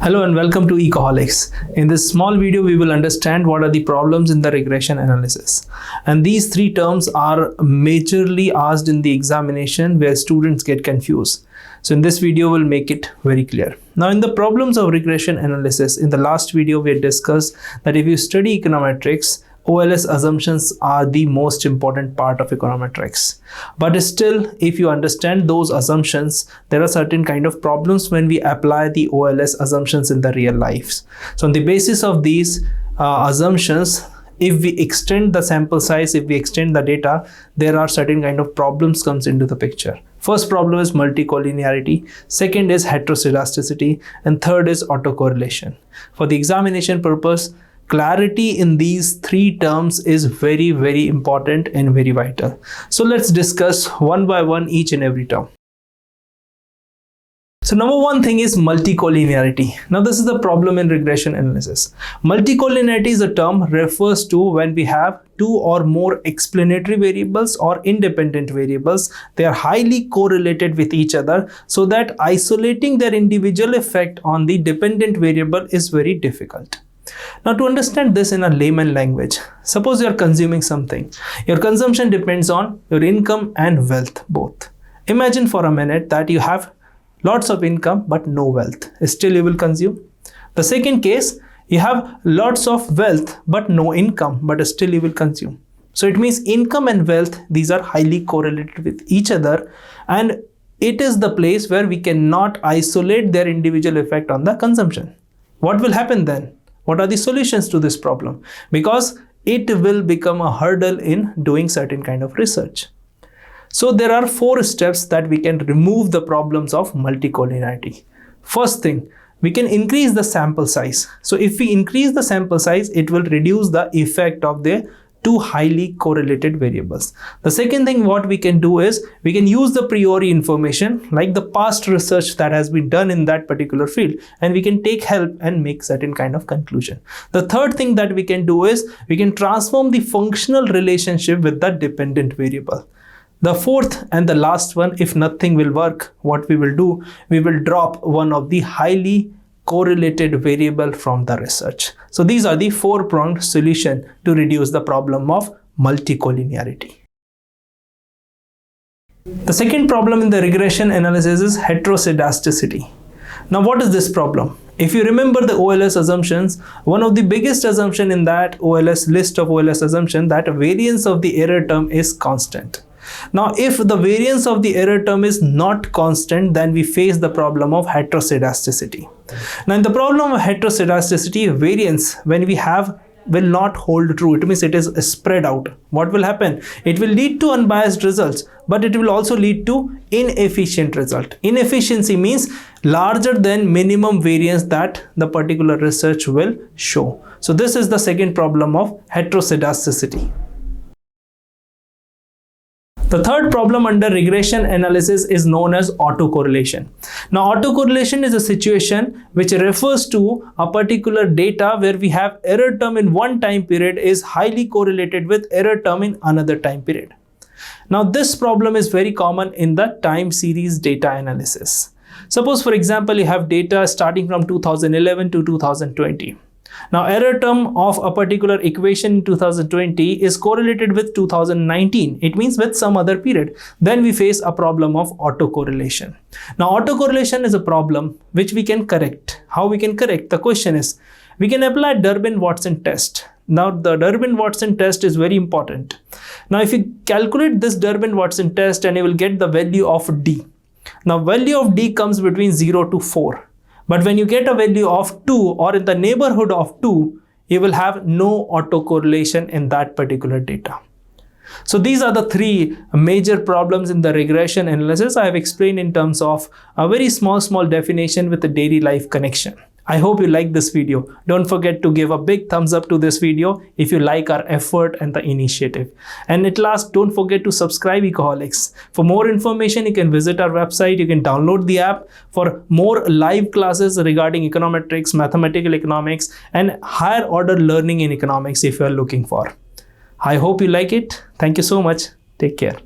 Hello and welcome to Ecoholics. In this small video, we will understand what are the problems in the regression analysis. And these three terms are majorly asked in the examination where students get confused. So in this video, we'll make it very clear. Now in the problems of regression analysis, in the last video, we had discussed that if you study econometrics, OLS assumptions are the most important part of econometrics. But still, if you understand those assumptions, there are certain kind of problems when we apply the OLS assumptions in the real lives. So on the basis of these assumptions, if we extend the sample size, if we extend the data, there are certain kind of problems comes into the picture. First problem is multicollinearity, second is heteroscedasticity, and third is autocorrelation. For the examination purpose, clarity in these three terms is very, very important and very vital. So let's discuss one by one each and every term. So number one thing is multicollinearity. Now this is the problem in regression analysis. Multicollinearity is a term refers to when we have two or more explanatory variables or independent variables. They are highly correlated with each other so that isolating their individual effect on the dependent variable is very difficult. Now to understand this in a layman language, suppose you are consuming something. Your consumption depends on your income and wealth both. Imagine for a minute that you have lots of income but no wealth. Still you will consume. The second case, you have lots of wealth but no income, but still you will consume. So it means income and wealth, these are highly correlated with each other, and it is the place where we cannot isolate their individual effect on the consumption. What will happen then? What are the solutions to this problem? Because it will become a hurdle in doing certain kind of research. So there are 4 steps that we can remove the problems of multicollinearity. First thing, we can increase the sample size. So if we increase the sample size, it will reduce the effect of the two highly correlated variables. The second thing what we can do is we can use the priori information like the past research that has been done in that particular field, and we can take help and make certain kind of conclusion. The third thing that we can do is we can transform the functional relationship with the dependent variable. The fourth and the last one, if nothing will work, what we will do, we will drop one of the highly correlated variable from the research. So these are the 4-pronged solution to reduce the problem of multicollinearity. The second problem in the regression analysis is heteroscedasticity. Now what is this problem? If you remember the OLS assumptions, one of the biggest assumption in that OLS list of OLS assumption that variance of the error term is constant. Now, if the variance of the error term is not constant, then we face the problem of heteroscedasticity. Now, in the problem of heteroscedasticity, variance when we have will not hold true. It means it is spread out. What will happen? It will lead to unbiased results, but it will also lead to inefficient result. Inefficiency means larger than minimum variance that the particular research will show. So this is the second problem of heteroscedasticity. The third problem under regression analysis is known as autocorrelation. Now, autocorrelation is a situation which refers to a particular data where we have error term in one time period is highly correlated with error term in another time period. Now, this problem is very common in the time series data analysis. Suppose, for example, you have data starting from 2011 to 2020. Now, error term of a particular equation in 2020 is correlated with 2019. It means with some other period. Then we face a problem of autocorrelation. Now, autocorrelation is a problem which we can correct. How we can correct? The question is, we can apply Durbin-Watson test. Now, the Durbin-Watson test is very important. Now, if you calculate this Durbin-Watson test, and you will get the value of D. Now, value of D comes between 0 to 4. But when you get a value of 2 or in the neighborhood of 2, you will have no autocorrelation in that particular data. So these are the 3 major problems in the regression analysis I have explained in terms of a very small definition with a daily life connection. I hope you like this video. Don't forget to give a big thumbs up to this video if you like our effort and the initiative. And at last, don't forget to subscribe Ecoholics. For more information, you can visit our website. You can download the app for more live classes regarding econometrics, mathematical economics, and higher order learning in economics if you are looking for. I hope you like it. Thank you so much. Take care.